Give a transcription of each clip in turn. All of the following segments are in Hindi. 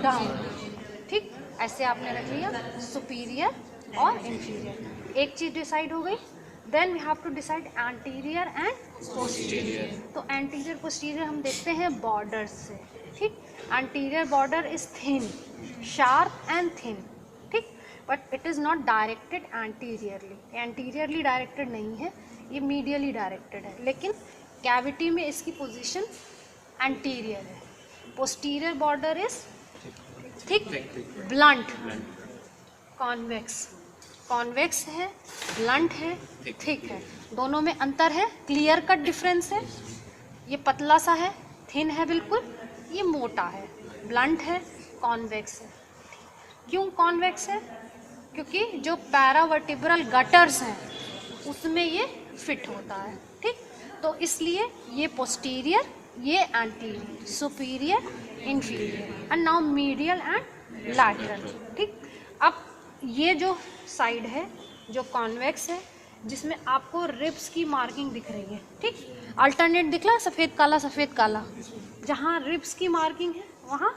डाउन, ठीक, ऐसे आपने रख लिया सुपीरियर और इंफीरियर। एक चीज़ डिसाइड हो गई। Then we have to decide anterior and posterior. तो एंटीरियर पोस्टीरियर हम देखते हैं बॉर्डर से, ठीक। Anterior border is thin, sharp and thin, ठीक, but it is not directed anteriorly. Anteriorly directed नहीं है, ये मीडियली डायरेक्टेड है, लेकिन कैविटी में इसकी पोजीशन एंटीरियर है। Posterior border is thick, blunt, convex, convex है, ब्लंट है, थिक है। दोनों में अंतर है, क्लियर कट डिफरेंस है। ये पतला सा है, थिन है बिल्कुल, ये मोटा है, ब्लंट है, कॉन्वेक्स है। क्यों कॉन्वेक्स है? क्योंकि जो पैरावर्टिब्रल गटर्स हैं उसमें ये फिट होता है, ठीक। तो इसलिए ये पोस्टीरियर, ये anterior, superior, inferior, and now medial and lateral, ठीक। अब ये जो साइड है जो कॉन्वेक्स है, जिसमें आपको रिब्स की मार्किंग दिख रही है, ठीक, अल्टरनेट दिख रहा है, सफ़ेद काला सफ़ेद काला। जहाँ रिब्स की मार्किंग है वहाँ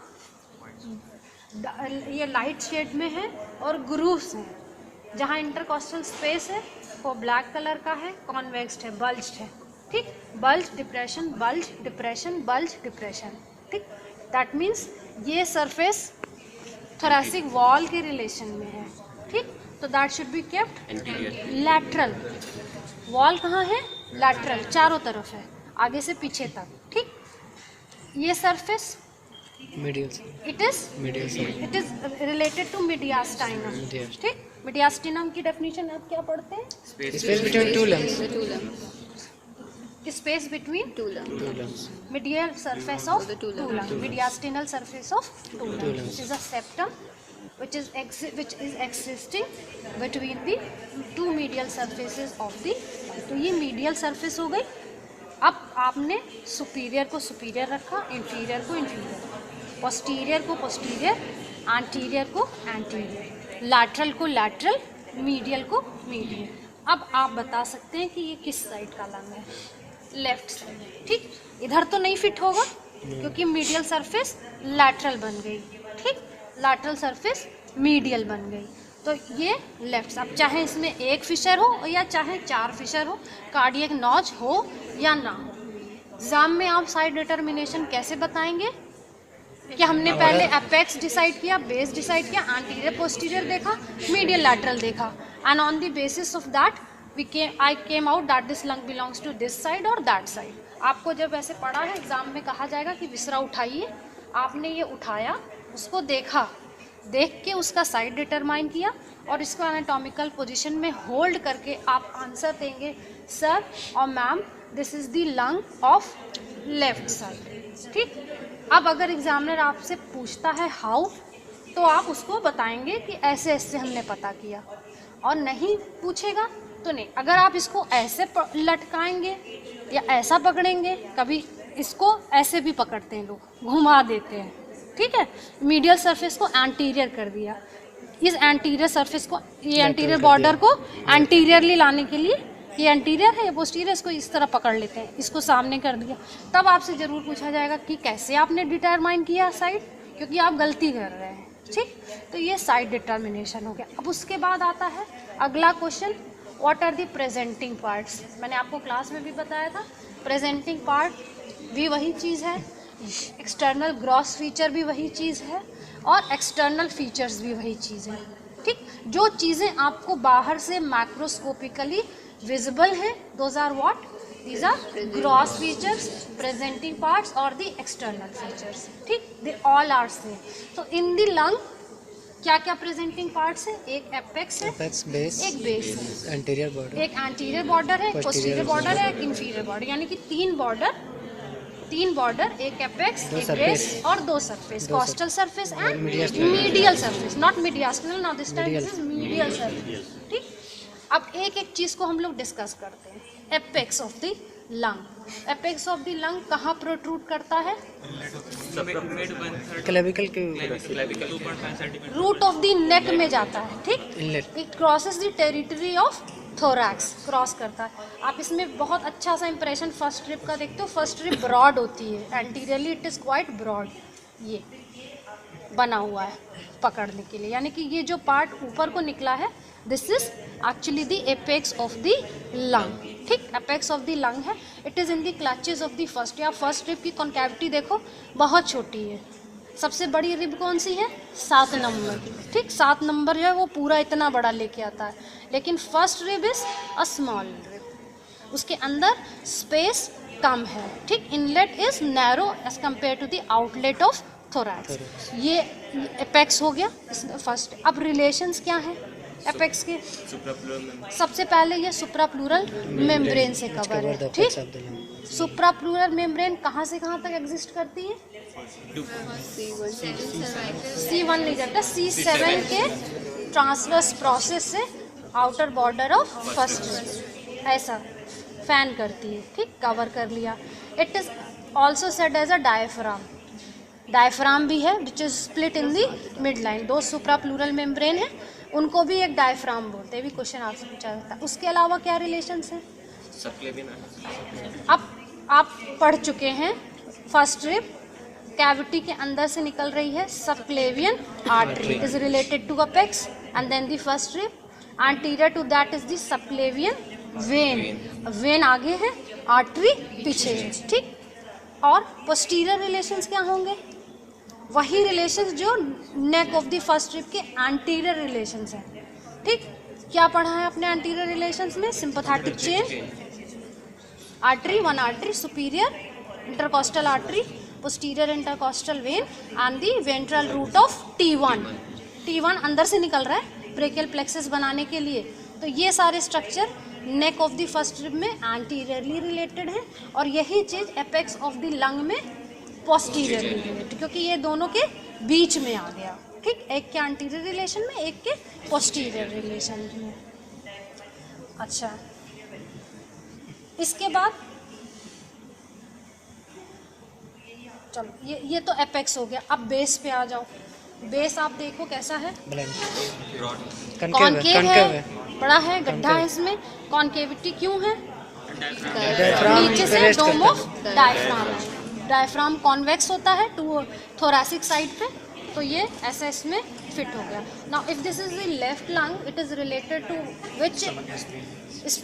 ये लाइट शेड में है और ग्रूव्स हैं। जहाँ इंटरकॉस्टल स्पेस है वो ब्लैक कलर का है, कॉन्वेक्स्ड है, बल्ज्ड है, ठीक। Bulge depression, bulge depression, bulge depression, ठीक। दैट मीन्स ये सरफेस थोरैसिक वॉल के रिलेशन में है, ठीक। तो that should be kept lateral. Wall कहाँ है? लैटरल, चारों तरफ है, आगे से पीछे तक, ठीक। ये surface medial, it is related to mediastinum, ठीक। मीडियास्टिनम की डेफिनेशन आप क्या पढ़ते हैं? space between two lungs, space between two lungs, medial surface of two lungs, mediastinal surface of two lungs, which is a septum which is existing between the two medial surfaces of the lung. तो ये medial surface हो गई। अब आपने सुपीरियर को सुपीरियर रखा, इंफीरियर को इंफीरियर, पोस्टीरियर को पोस्टीरियर, एंटीरियर को एंटीरियर, लैटरल को लैटरल, मीडियल को मीडियल। अब आप बता सकते हैं कि ये किस साइड का लंग है? लेफ्ट साइड, ठीक। इधर तो नहीं फिट होगा क्योंकि मीडियल सरफेस लैटरल बन गई, ठीक, लैटरल सरफेस मीडियल बन गई। तो ये लेफ्ट। अब चाहे इसमें एक फिशर हो या चाहे 4 फिशर हो, कार्डियक नॉच हो या ना हो, एग्जाम में आप साइड डिटर्मिनेशन कैसे बताएंगे कि हमने पहले एपेक्स डिसाइड किया, बेस डिसाइड किया, एंटीरियर पोस्टीरियर देखा, मीडियल लैटरल देखा, and on the basis of that I came out that this lung belongs to this side or that side. आपको जब ऐसे पढ़ा है एग्जाम में कहा जाएगा कि विसरा उठाइए, आपने ये उठाया, उसको देखा, देख के उसका साइड डिटरमाइन किया और इसको एनाटॉमिकल पोजीशन में होल्ड करके आप आंसर देंगे, सर और ma'am this is the lung of left side, ठीक। अब अगर एग्जामिनर आपसे पूछता है हाउ, तो आप उसको बताएंगे कि ऐसे ऐसे हमने पता किया, और नहीं पूछेगा तो नहीं। अगर आप इसको ऐसे लटकाएंगे या ऐसा पकड़ेंगे, कभी इसको ऐसे भी पकड़ते हैं लोग, घुमा देते हैं, ठीक है। मीडियल सरफेस को एंटीरियर कर दिया, इस एंटीरियर सरफेस को, ये एंटीरियर बॉर्डर को एंटीरियरली लाने के लिए, ये एंटीरियर है, ये पोस्टीरियर, इसको इस तरह पकड़ लेते हैं, इसको सामने कर दिया। तब आपसे ज़रूर पूछा जाएगा कि कैसे आपने डिटरमाइन किया साइड, क्योंकि आप गलती कर रहे हैं, ठीक। तो ये साइड डिटर्मिनेशन हो गया। अब उसके बाद आता है अगला question, what are the presenting parts. मैंने आपको क्लास में भी बताया था, प्रेजेंटिंग पार्ट भी वही चीज़ है, एक्सटर्नल ग्रॉस फीचर भी वही चीज़ है, और एक्सटर्नल फीचर्स भी वही चीज़ है, ठीक। जो चीज़ें आपको बाहर से मैक्रोस्कोपिकली विजिबल हैं, those are what, these are gross features, presenting parts और दी एक्सटर्नल फीचर्स, ठीक। They all are same. तो इन दी लंग क्या क्या प्रेजेंटिंग पार्ट्स है? एक एपेक्स है, बेस, एक बेस है, एंटीरियर बॉर्डर, एक एंटीरियर बॉर्डर है, एक पोस्टीरियर बॉर्डर है, एक इंफीरियर बॉर्डर, यानी कि 3 बॉर्डर, एक एपेक्स, एक बेस और 2 surface, costal surface and medial surface, not mediastinal, now this time this is medial surface, ठीक। अब एक एक चीज़ को हम लोग डिस्कस करते हैं। Apex of the lung, apex of the lung कहाँ प्रोट्रूड करता है? क्लेविकल के रूट ऑफ द नेक में जाता है, ठीक। It crosses the territory of thorax, cross करता है। आप इसमें बहुत अच्छा सा इंप्रेशन फर्स्ट रिब का देखते हो, फर्स्ट रिब ब्रॉड होती है, anteriorly it is quite broad, ये बना हुआ है पकड़ने के लिए, यानी कि ये जो पार्ट ऊपर को निकला है this is actually the apex of the lung. ठीक, एपेक्स ऑफ द लंग है। It is in the clutches of the first. या फर्स्ट रिब की कॉन्कैविटी देखो बहुत छोटी है। सबसे बड़ी रिब कौन सी है? 7 नंबर। ठीक, 7 नंबर जो है वो पूरा इतना बड़ा लेके आता है, लेकिन first rib is a small rib, उसके अंदर स्पेस कम है। ठीक, inlet is narrow as compared to the outlet of thorax. ये एपेक्स हो गया फर्स्ट। अब रिलेशंस क्या है एपेक्स के? सबसे पहले ये सुप्राप्लूरल मेम्ब्रेन से कवर है। ठीक, सुप्राप्लूरल मेम्ब्रेन कहाँ से कहाँ तक एग्जिस्ट करती है? C1 नहीं जाता, C7 के ट्रांसवर्स प्रोसेस से आउटर बॉर्डर ऑफ फर्स्ट ऐसा फैन करती है। ठीक, कवर कर लिया। It is also said as a diaphragm. Diaphragm भी है which is split in the mid line. 2 suprapleural membrane है, उनको भी एक डायफ्राम बोलते हैं। भी क्वेश्चन आपसे पूछा जाता है। उसके अलावा क्या रिलेशंस हैं? अब आप पढ़ चुके हैं फर्स्ट रिब कैविटी के अंदर से निकल रही है subclavian artery is related to apex, and then the first rib anterior to that is the subclavian vein. Vein आगे है, आर्टरी पीछे है। ठीक, और पोस्टीरियर रिलेशंस क्या होंगे? वही रिलेशंस जो neck of the first rib के एंटीरियर रिलेशंस हैं। ठीक, क्या पढ़ा है आपने एंटीरियर रिलेशंस में? Sympathetic chain, artery, 1 artery, superior intercostal artery, posterior intercostal vein and the ventral root of T1। T1 अंदर से निकल रहा है ब्रेकियल प्लेक्सस बनाने के लिए। तो ये सारे structure neck of the first rib में एंटीरियरली रिलेटेड है, और यही चीज़ एपेक्स ऑफ द लंग में पोस्टीरियरली रिलेटेड, क्योंकि ये दोनों के बीच में आ गया। ठीक, एक के एंटीरियर रिलेशन में, एक के पोस्टीरियर रिलेशन में। अच्छा, इसके बाद चलो ये तो एपेक्स हो गया। अब बेस पे आ जाओ। बेस आप देखो कैसा है? कॉनकेव है, बड़ा है, गड्ढा है इसमें। कॉनकेविटी क्यों है? नीचे से डोम ऑफ डायफ्राम है। डायफ्राम कॉन्वेक्स होता है टू थोरैसिक साइड पे, तो ये ऐसा इसमें फिट हो गया। Now if this is the left lung, it is related to which?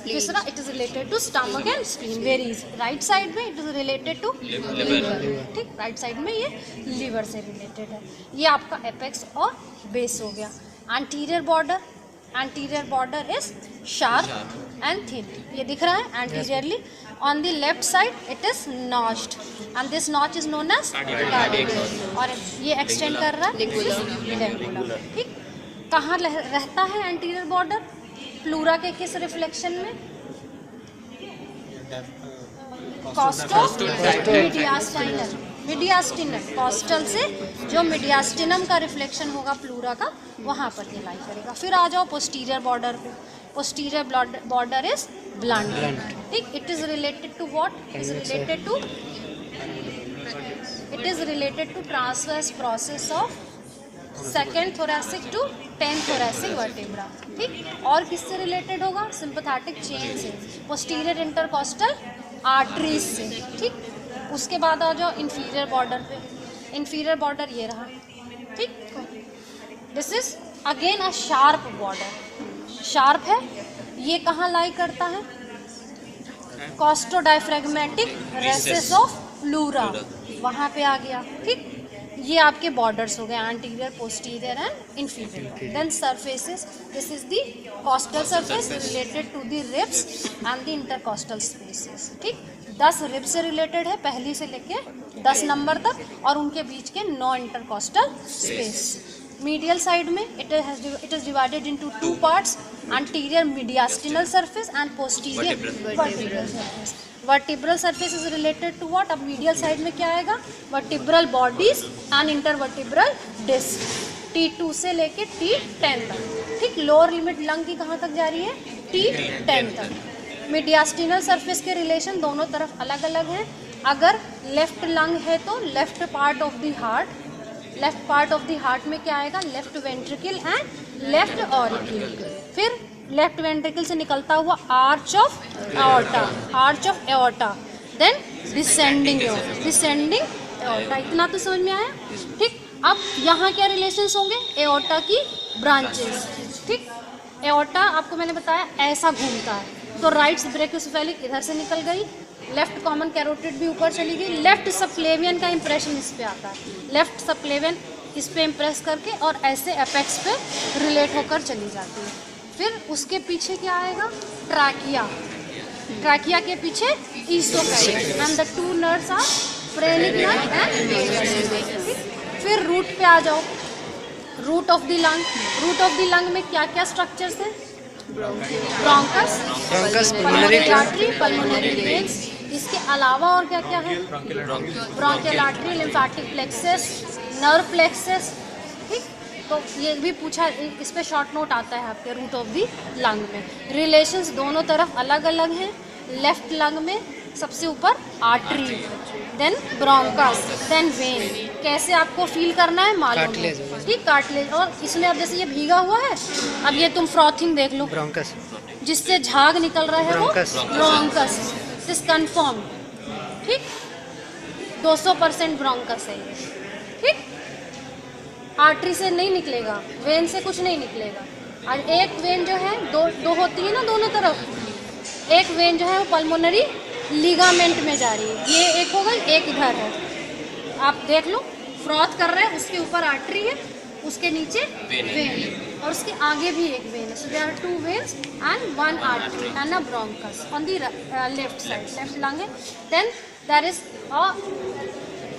तीसरा, it is related to stomach and spleen. Whereas right side में it is related to liver. ठीक, राइट साइड में ये लिवर से रिलेटेड है। ये आपका एपेक्स और बेस हो गया। Anterior border, anterior border is sharp and thin. ये दिख रहा है anteriorly. On the left side it is notched and this notch is known as cardiac, और ये एक्सटेंड कर रहा है लिंगुला। ठीक, कहाँ रहता है एंटीरियर बॉर्डर? प्लूरा के किस रिफ्लेक्शन में? Costal mediastinal. मीडियास्टिनल, कॉस्टल से जो मीडियास्टिनम का रिफ्लेक्शन होगा प्लूरा का, वहाँ पर ये लाई करेगा। फिर आ जाओ पोस्टीरियर बॉर्डर पे। Posterior border is blunt. ठीक, it is related to what? It is related to transverse process of second thoracic to 10th thoracic vertebra. ठीक, और किससे रिलेटेड होगा? सिंपैथेटिक चेन से, पोस्टीरियर इंटरकोस्टल आर्टरीज से। ठीक, उसके बाद आ जाओ इंफीरियर बॉर्डर पे। इंफीरियर बॉर्डर ये रहा। ठीक, this is again a sharp border. Sharp है, ये कहाँ लाई करता है? कॉस्टोडायफ्रैग्मेटिक रेसेस ऑफ प्लूरा, वहाँ पे आ गया। ठीक, ये आपके बॉर्डर्स हो गए anterior, posterior and inferior. Then surfaces, this is the costal surface related to the ribs and the intercostal spaces. ठीक, 10 रिब से रिलेटेड है पहली से लेके 10 नंबर तक, और उनके बीच के 9 इंटरकॉस्टल स्पेस। मीडियल साइड में it is divided into 2 parts, anterior mediastinal surface and posterior vertebral surface. Vertebral surface is related to what? अब मीडियल साइड में क्या आएगा? Vertebral bodies and intervertebral disc. T2 से लेके T10 तक। ठीक, लोअर लिमिट लंग की कहाँ तक जा रही है? T10 तक। मीडियास्टिनल सरफेस के रिलेशन दोनों तरफ अलग अलग हैं। अगर लेफ्ट लंग है तो left part of the heart, left part of the heart में क्या आएगा? Left ventricle and left auricle. फिर लेफ्ट वेंट्रिकल से निकलता हुआ arch of aorta, arch of aorta, then descending aorta. इतना तो समझ में आया? ठीक, अब यहाँ क्या रिलेशंस होंगे, एओर्टा की ब्रांचेस, ठीक। एओर्टा आपको मैंने बताया ऐसा घूमता है, तो राइट ब्रैकियोसेफेलिक इधर से निकल गई, लेफ्ट कॉमन कैरोटिड भी ऊपर चली गई, लेफ्ट सबक्लेवियन का इंप्रेशन इस पे आता है, लेफ्ट सबक्लेवियन इस पे इम्प्रेस करके और ऐसे एपेक्स पे रिलेट होकर चली जाती है। फिर उसके पीछे क्या आएगा, ट्रैकिया, ट्रैकिया के पीछे oesophagus and the two nerves are phrenic nerve and vagus. फिर रूट पे आ जाओ, root of the lung, root of the lung में क्या क्या स्ट्रक्चर्स हैं, bronchus, pulmonary artery, pulmonary veins, इसके अलावा और क्या क्या है, bronchial artery, lymphatic plexus, nerve plexus, ठीक। तो ये भी पूछा, इस पे शॉर्ट नोट आता है आपके रूट ऑफ दी लंग में। रिलेशंस दोनों तरफ अलग अलग हैं। लेफ्ट लंग में सबसे ऊपर artery, then bronchus, then vein. कैसे आपको फील करना है मालूम है, ठीक, कार्टिलेज। और इसमें अब जैसे ये भीगा हुआ है, अब ये तुम फ्रॉथिंग देख लो, ब्रोंकस, जिससे झाग निकल रहा है वो ब्रोंकस, दिस कन्फर्म, ठीक, 200% ब्रोंकस है ये, ठीक। आर्टरी से नहीं निकलेगा, वेन से कुछ नहीं निकलेगा। और एक वेन जो है दो होती है ना दोनों तरफ, एक वेन जो है वो पल्मोनरी लिगामेंट में जा रही है, ये एक हो गई, एक इधर है, आप देख लो फ्रॉथ कर रहे हैं, उसके ऊपर आर्टरी है, उसके नीचे वेन, और उसके आगे भी एक वेन है। So there are two veins and one artery and a bronchus on the left side, left lung है। Then there is a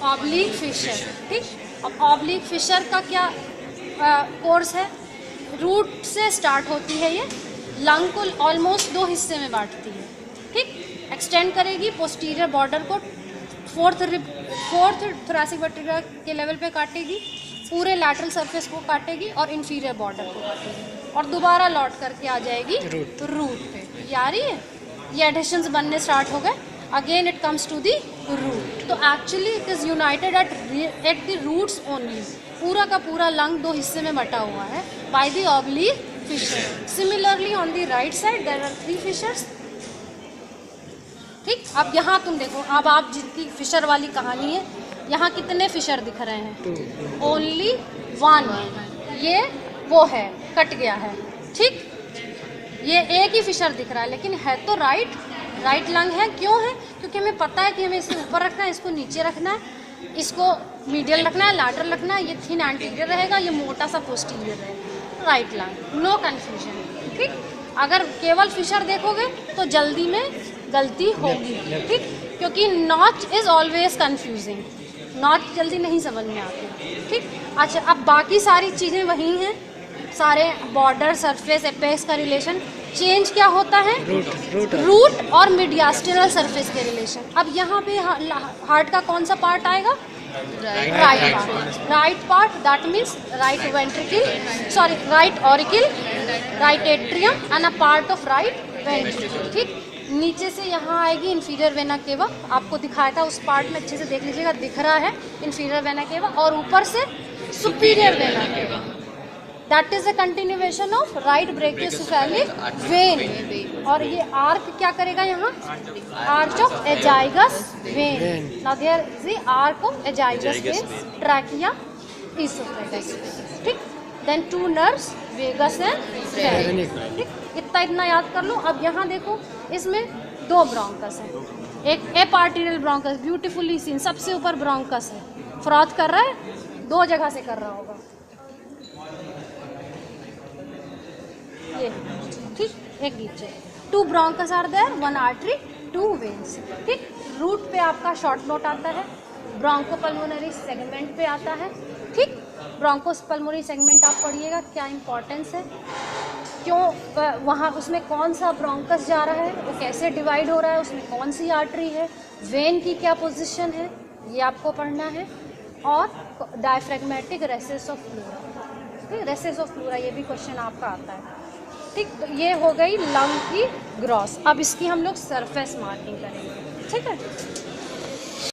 oblique fissure, ठीक। अब ऑब्लिक फिशर का क्या कोर्स है, रूट से स्टार्ट होती है, ये लंग को ऑलमोस्ट 2 हिस्से में बांटती है, ठीक। एक्सटेंड करेगी, पोस्टीरियर बॉर्डर को फोर्थ थोरैसिक वर्टिब्रा के लेवल पे काटेगी, पूरे लैटरल सरफेस को काटेगी और इंफीरियर बॉर्डर को काटेगी, और दोबारा लौट करके आ जाएगी रूट पे। ये आ रही है, ये एडिशंस बनने स्टार्ट हो गए, again it comes to the root. तो actually it is united at the roots only. पूरा का पूरा लंग 2 हिस्से में बटा हुआ है by the oblique fissure. Similarly on the right side there are 3 fissures, ठीक। अब यहाँ तुम देखो, अब आप जितनी फिशर वाली कहानी है, यहाँ कितने फिशर दिख रहे हैं, ओनली 1, ये वो है, कट गया है, ठीक। ये एक ही फिशर दिख रहा है, लेकिन है तो राइट लंग है। क्यों है, क्योंकि हमें पता है कि हमें इसे ऊपर रखना है, इसको नीचे रखना है, इसको मीडियल रखना है, लैटरल रखना है, ये थिन एंटीरियर रहेगा, ये मोटा सा पोस्टीरियर रहेगा, राइट लंग, नो कन्फ्यूजन, ठीक। अगर केवल फिशर देखोगे तो जल्दी में गलती होगी, ठीक, क्योंकि notch is always confusing, notch जल्दी नहीं समझ में आती, ठीक। अच्छा, अब बाकी सारी चीज़ें वही हैं, सारे बॉर्डर, सरफेस, एपेक्स का रिलेशन। चेंज क्या होता है, रूट और मीडियास्टिनल सरफेस के रिलेशन। अब यहाँ पे हार्ट का कौन सा पार्ट आएगा, right part, that means right ventricle, sorry right auricle, right atrium and a part of right ventricle, ठीक। नीचे से यहाँ आएगी इंफीरियर वेना केवा, आपको दिखाया था उस पार्ट में, अच्छे से देख लीजिएगा, दिख रहा है इंफीरियर वेना केवा, और ऊपर से superior vena cava, that is a continuation of right brachiocephalic vein. और ये आर्क क्या करेगा यहाँ, arch of azygos vein. Now there is the arch of azygos vein, trachea, oesophagus, ठीक। Then 2 nerves, vagus and phrenic, ठीक। इतना याद कर लो। अब यहाँ देखो, इसमें 2 ब्रोंकस हैं, एक एपार्टिरियल ब्रोंकस, ब्यूटीफुली सीन, सबसे ऊपर ब्रोंकस है, फ्रॉथ कर रहा है, 2 जगह से कर रहा होगा, ये, ठीक, एक नीचे। 2 bronchus are there, 1 artery, 2 veins, ठीक। रूट पे आपका शॉर्ट नोट आता है, ब्रोंकोपल्मोनरी सेगमेंट पे आता है, ठीक। ब्रोंकोपल्मोनरी सेगमेंट आप पढ़िएगा, क्या इंपॉर्टेंस है, क्यों वहाँ, उसमें कौन सा ब्रोंकस जा रहा है, वो कैसे डिवाइड हो रहा है, उसमें कौन सी आर्टरी है, वेन की क्या पोजीशन है, ये आपको पढ़ना है। और diaphragmatic recesses of pleura, recesses of pleura, ये भी क्वेश्चन आपका आता है, ठीक। तो ये हो गई लंग की ग्रॉस। अब इसकी हम लोग सरफेस मार्किंग करेंगे, ठीक है।